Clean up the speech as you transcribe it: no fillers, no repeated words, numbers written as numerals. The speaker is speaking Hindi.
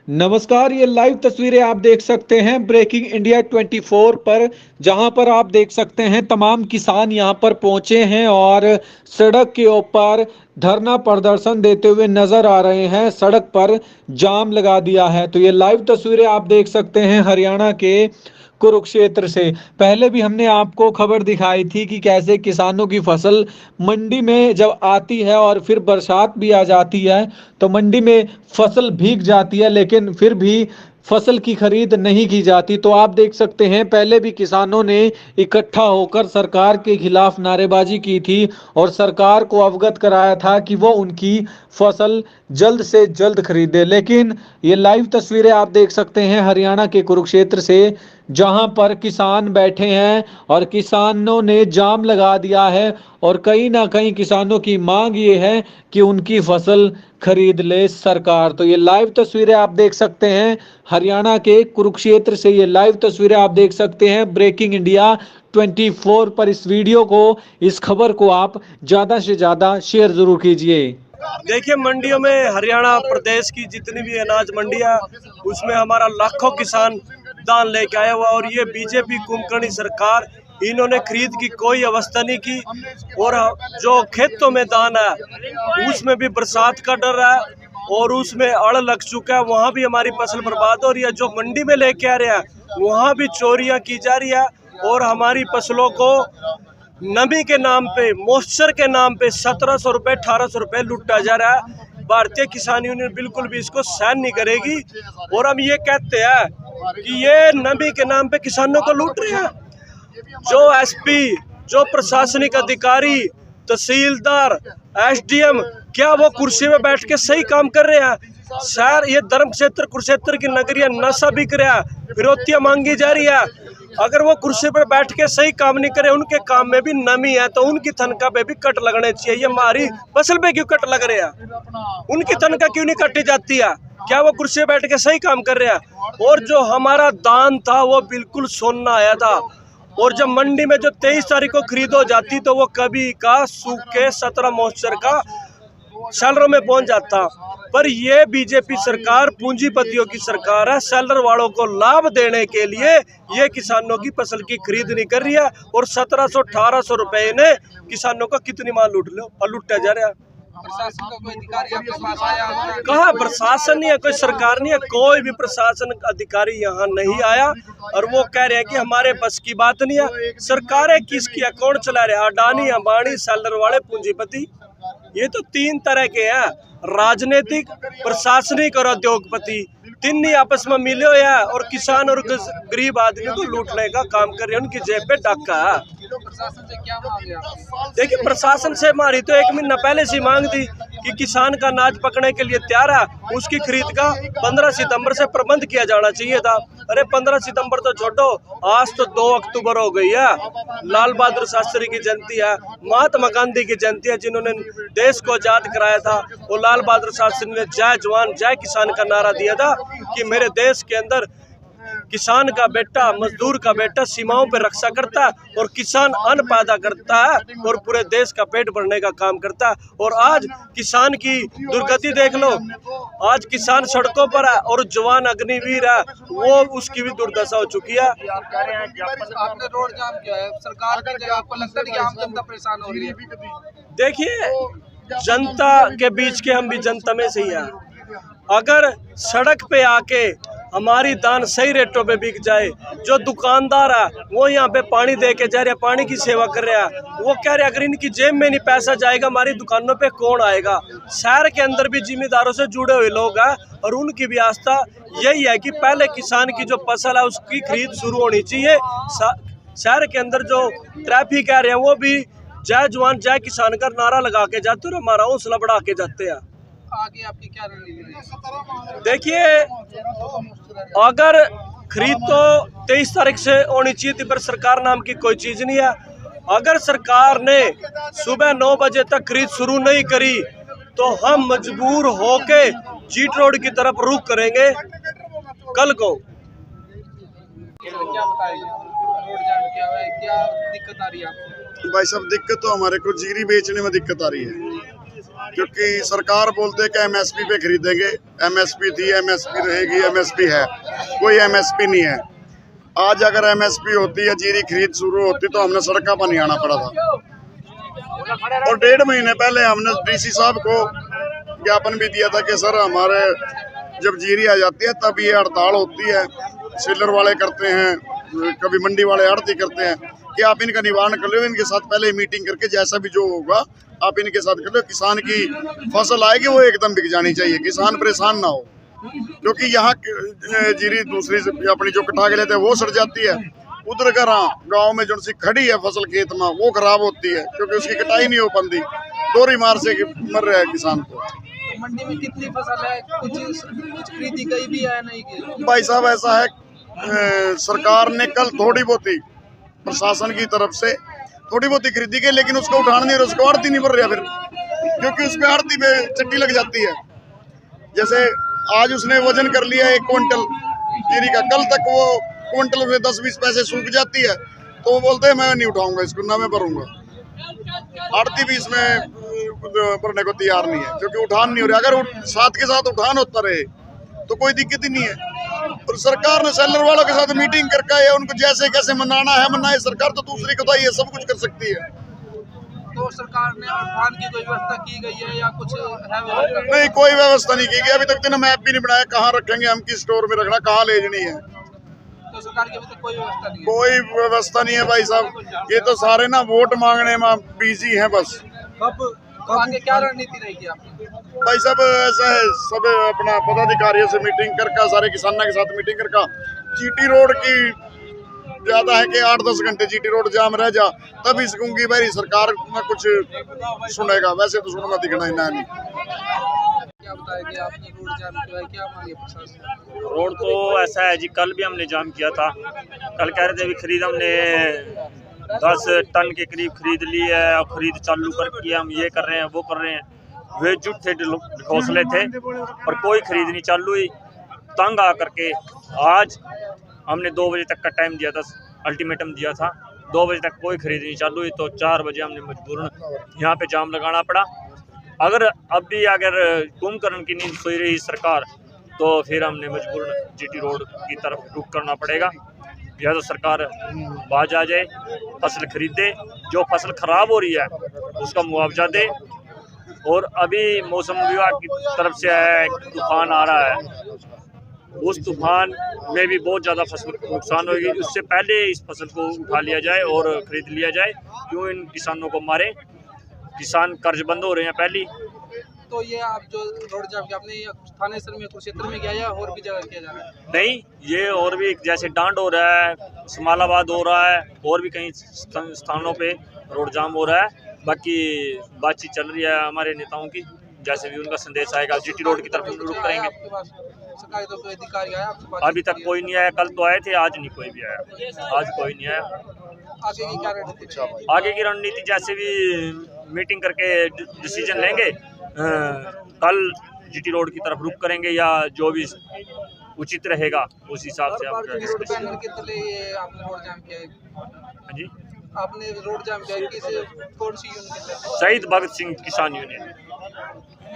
नमस्कार, ये लाइव तस्वीरें आप देख सकते हैं ब्रेकिंग इंडिया 24 पर, जहां पर आप देख सकते हैं तमाम किसान यहां पर पहुंचे हैं और सड़क के ऊपर धरना प्रदर्शन देते हुए नजर आ रहे हैं। सड़क पर जाम लगा दिया है। तो ये लाइव तस्वीरें आप देख सकते हैं हरियाणा के कुरुक्षेत्र से। पहले भी हमने आपको खबर दिखाई थी कि कैसे किसानों की फसल मंडी में जब आती है और फिर बरसात भी आ जाती है तो मंडी में फसल भीग जाती है, लेकिन फिर भी फसल की खरीद नहीं की जाती। तो आप देख सकते हैं पहले भी किसानों ने इकट्ठा होकर सरकार के खिलाफ नारेबाजी की थी और सरकार को अवगत कराया था कि वो उनकी फसल जल्द से जल्द खरीदे। लेकिन ये लाइव तस्वीरें आप देख सकते हैं हरियाणा के कुरुक्षेत्र से, जहां पर किसान बैठे हैं और किसानों ने जाम लगा दिया है और कहीं ना कहीं किसानों की मांग ये है कि उनकी फसल खरीद ले सरकार। तो ये लाइव तस्वीरें आप देख सकते हैं हरियाणा के कुरुक्षेत्र से। ये लाइव तस्वीरें आप देख सकते हैं ब्रेकिंग इंडिया 24 पर। इस वीडियो को, इस खबर को आप ज्यादा से ज्यादा शेयर जरूर कीजिए। देखिए, मंडियों में हरियाणा प्रदेश की जितनी भी अनाज मंडियां, उसमें हमारा लाखों किसान दान लेके आया हुआ। और ये बीजेपी कुंभकर्णी सरकार, इन्होंने खरीद की कोई व्यवस्था नहीं की। और जो खेतों में दान है उसमें भी बरसात का डर है और उसमें अड़ लग चुका है, वहाँ भी हमारी फसल बर्बाद हो रही है। जो मंडी में लेके आ रहे हैं वहाँ भी चोरियाँ की जा रही है और हमारी फसलों को नमी के नाम पे, मॉइस्चर के नाम पे 1700 रुपये 1800 रुपये लूटा जा रहा है। भारतीय किसान यूनियन बिल्कुल भी इसको सहन नहीं करेगी। और हम ये कहते हैं कि ये नमी के नाम पे किसानों को लूट रहे हैं। जो एसपी, जो प्रशासनिक अधिकारी, तहसीलदार, एसडीएम, क्या वो कुर्सी में बैठ के सही काम कर रहे हैं? शहर, ये धर्म क्षेत्र कुरुक्षेत्र की नगरी, नशा बिक रहा है, फिरौतियां मांगी जा रही है। अगर वो कुर्सी पर बैठ के सही काम नहीं करे, उनके काम में भी नमी है, तो उनकी तनख्वाह पे भी कट लगने चाहिए। ये हमारी फसल पे क्यों कट लग रहे हैं? उनकी तनख्वाह क्यों नहीं काटी जाती है? क्या वो कुर्सी पे बैठ के सही काम कर रहे हैं? और जो हमारा दान था वो बिल्कुल सोना आया था। और जब मंडी में जो 23 तारीख को खरीद हो जाती तो वो कभी का सूख के 17 मॉइस्चर का सेलरों में पहुंच जाता। पर ये बीजेपी सरकार पूंजीपतियों की सरकार है। सेलर वालों को लाभ देने के लिए ये किसानों की फसल की खरीद नहीं कर रही है और 1700-1800 रुपए ने किसानों का कितनी माल लूट लो और लूटा जा रहा है। प्रशासन का कोई अधिकारी आपके पास आया? कहाँ प्रशासन नहीं है, कोई सरकार नहीं है, कोई भी प्रशासन अधिकारी यहाँ नहीं आया। और वो कह रहे हैं कि हमारे बस की बात नहीं है। सरकारें किसकी है, कौन चला रहे हैं? अडानी, अंबानी, सेलर वाले पूंजीपति। ये तो तीन तरह के हैं, राजनीतिक, प्रशासनिक और उद्योगपति। तीन ही आपस में मिले हुए हैं और किसान और गरीब आदमी को लूटने का काम कर रहे हैं। उनकी जेब पे डाका है। प्रशासन से क्या मांग है? देखिए, प्रशासन से हमारी तो 1 महीना पहले से मांग थी कि किसान का अनाज पकने के लिए तैयार है, उसकी खरीद का 15 सितंबर से प्रबंध किया जाना चाहिए था। अरे 15 सितंबर तो छोड़ो, आज तो 2 अक्टूबर हो गई है। लाल बहादुर शास्त्री की जयंती है, महात्मा गांधी की जयंती है, जिन्होंने देश को आजाद कराया था। और लाल बहादुर शास्त्री ने जय जवान जय किसान का नारा दिया था कि मेरे देश के अंदर किसान का बेटा, मजदूर का बेटा सीमाओं पर रक्षा करता है और किसान अन्न पैदा करता है और पूरे देश का पेट भरने का काम करता है। और आज किसान की दुर्गति देख लो, आज किसान सड़कों पर है और जवान अग्निवीर है, वो उसकी भी दुर्दशा हो चुकी है। आपने रोड जाम किया है, सरकार की जगह आपको लगता है कि आम जनता परेशान हो रही है? देखिए, जनता के बीच के हम भी जनता में से ही हैं। अगर सड़क पे आके हमारी दान सही रेटों पे बिक जाए, जो दुकानदार है वो यहाँ पे पानी दे के जा रहे हैं, पानी की सेवा कर रहे हैं, वो कह रहे हैं अगर इनकी जेब में नहीं पैसा जाएगा हमारी दुकानों पे कौन आएगा? शहर के अंदर भी जिम्मेदारों से जुड़े हुए लोग हैं और उनकी भी आस्था यही है कि पहले किसान की जो फसल है उसकी खरीद शुरू होनी चाहिए। शहर के अंदर जो ट्रैफिक कह रहे हैं वो भी जय जवान जय किसान का नारा लगा के जाते और हमारा हौसला बढ़ा के जाते हैं। आगे आपकी क्या रणनीति है? देखिए, अगर खरीद तो 23 तारीख से होनी चाहिए थी, पर सरकार नाम की कोई चीज नहीं है। अगर सरकार ने सुबह 9 बजे तक खरीद शुरू नहीं करी तो हम मजबूर होके जीट रोड की तरफ रुख करेंगे कल को। क्या बताएंगे? रोड जाम किया हुआ है, क्या दिक्कत आ रही है आपको? भाई साहब, दिक्कत तो हमारे को जीरी बेचने में दिक्कत आ रही है। क्योंकि सरकार बोलते है कि एमएसपी पे खरीदेंगे, एमएसपी थी, एमएसपी रहेगी, एमएसपी है, कोई एमएसपी नहीं है। आज अगर एमएसपी होती है, जीरी खरीद शुरू होती तो हमने सड़कों पर नहीं आना पड़ा था। और 1.5 महीने पहले हमने डीसी साहब को ज्ञापन भी दिया था कि सर हमारे जब जीरी आ जाती है तब ये हड़ताल होती है, सेलर वाले करते हैं, कभी मंडी वाले आड़ती करते हैं, कि आप इनका निवारण कर लो, इनके साथ पहले मीटिंग करके जैसा भी जो होगा आप इनके साथ कर लो। किसान की फसल आएगी वो एकदम बिक जानी चाहिए, किसान परेशान ना हो, क्योंकि यहाँ जीरी दूसरी अपनी जो कटा के लेते हैं वो सड़ जाती है। उधर का गाँव में जो सी खड़ी है फसल खेत में वो खराब होती है क्योंकि उसकी कटाई नहीं हो पाती, दोहरी मार से मर रहा है किसान को। तो मंडी में कितनी फसल है, कुछ खरीदी गई भी है नहीं की? भाई साहब ऐसा है, सरकार ने कल थोड़ी बहुत ही प्रशासन की तरफ से थोड़ी बहुत ही खरीदी गई, लेकिन उसको उठाने नहीं, उसको आड़ती नहीं भर रहा फिर, क्योंकि उसमें आड़ती पे चट्टी लग जाती है। जैसे आज उसने वजन कर लिया 1 क्विंटल जीरी का, कल तक वो क्विंटल में 10-20 पैसे सूख जाती है तो वो बोलते हैं मैं नहीं उठाऊंगा इसको, ना मैं भरूंगा। आड़ती भी इसमें भरने को तैयार नहीं है क्योंकि उठान नहीं हो रहा। अगर साथ के साथ उठान होता रहे तो कोई दिक्कत ही नहीं है। और सरकार ने सेलर वालों के साथ मीटिंग करके या उनको जैसे कैसे मनाना है मनाए, सरकार तो दूसरी खुदाई है, सब कुछ कर सकती है। तो सरकार ने उठान की कोई व्यवस्था की गई है या कुछ है व्यवस्था? नहीं, कोई व्यवस्था नहीं की गई अभी तक। तो मैप भी नहीं बनाया कहाँ रखेंगे हम, किस स्टोर में रखना, कहाँ ले जानी है। तो सरकार की अभी तक कोई व्यवस्था नहीं है? कोई व्यवस्था नहीं है भाई साहब, ये तो सारे ना वोट मांगने में बिजी हैं बस। तो आगे क्या रणनीति रहेगी आपकी? भाई साहब ऐसा है, सब अपना पदाधिकारियों से मीटिंग करके, सारे किसानों के साथ मीटिंग करके, जीटी रोड की ज्यादा है कि 8-10 घंटे जीटी रोड जाम रह जा तब इस गूंगी बहरी सरकार में कुछ सुनेगा, वैसे तो सुनना दिखना ही नहीं। क्या बताएंगे आपने रोड जाम किया है, क्या मांगे प्रशासन? रोड तो ऐसा है जी, कल भी हमने जाम किया था। कल कह रहे थे भी खरीद हमने 10 टन के करीब खरीद ली है और खरीद चालू करके हम ये कर रहे हैं वो कर रहे हैं। वे झूठे घोंसले थे और कोई खरीद नहीं चालू हुई। तंग आकर के आज हमने 2 बजे तक का टाइम दिया था, अल्टीमेटम दिया था, 2 बजे तक कोई खरीद नहीं चालू हुई। तो 4 बजे हमने मजबूरन यहाँ पे जाम लगाना पड़ा। अगर कुंभकर्ण की नींद सोई रही सरकार तो फिर हमने मजबूरन जीटी रोड की तरफ रुख करना पड़ेगा। या तो सरकार बाज आ जाए, फसल खरीदे, जो फसल खराब हो रही है उसका मुआवजा दे। और अभी मौसम विभाग की तरफ से तूफान आ रहा है, उस तूफान में भी बहुत ज़्यादा फसल को नुकसान होगी। उससे पहले इस फसल को उठा लिया जाए और खरीद लिया जाए, क्यों इन किसानों को मारे। किसान कर्जबंद हो रहे हैं पहली। तो ये आप जो रोड जाम किया आपने थाने सर में कुरुक्षेत्र में किया या और भी जगह किया जा रहा है? नहीं, ये और भी जैसे डांड हो रहा है, समालाबाद हो रहा है, और भी कई स्थानों पे रोड जाम हो रहा है। बाकी बातचीत चल रही है हमारे नेताओं की, जैसे भी उनका संदेश आएगा जीटी रोड की तरफ रुख करेंगे। आपके पास सरकारी तो कोई अधिकारी आया आपसे बात? अभी तक कोई नहीं आया, कल तो आए थे, आज नहीं कोई भी आया, आज कोई नहीं आया। आगे की क्या रणनीति? आगे की रणनीति जैसे भी मीटिंग करके डिसीजन लेंगे, कल जीटी रोड की तरफ रुख करेंगे या जो भी उचित रहेगा उस हिसाब से आप रोड बैनर के तले ये आपने रोड जाम किया है? हाँ जी, आपने रोड जाम किया है, किस कौन सी यूनियन? शहीद भगत सिंह किसान यूनियन।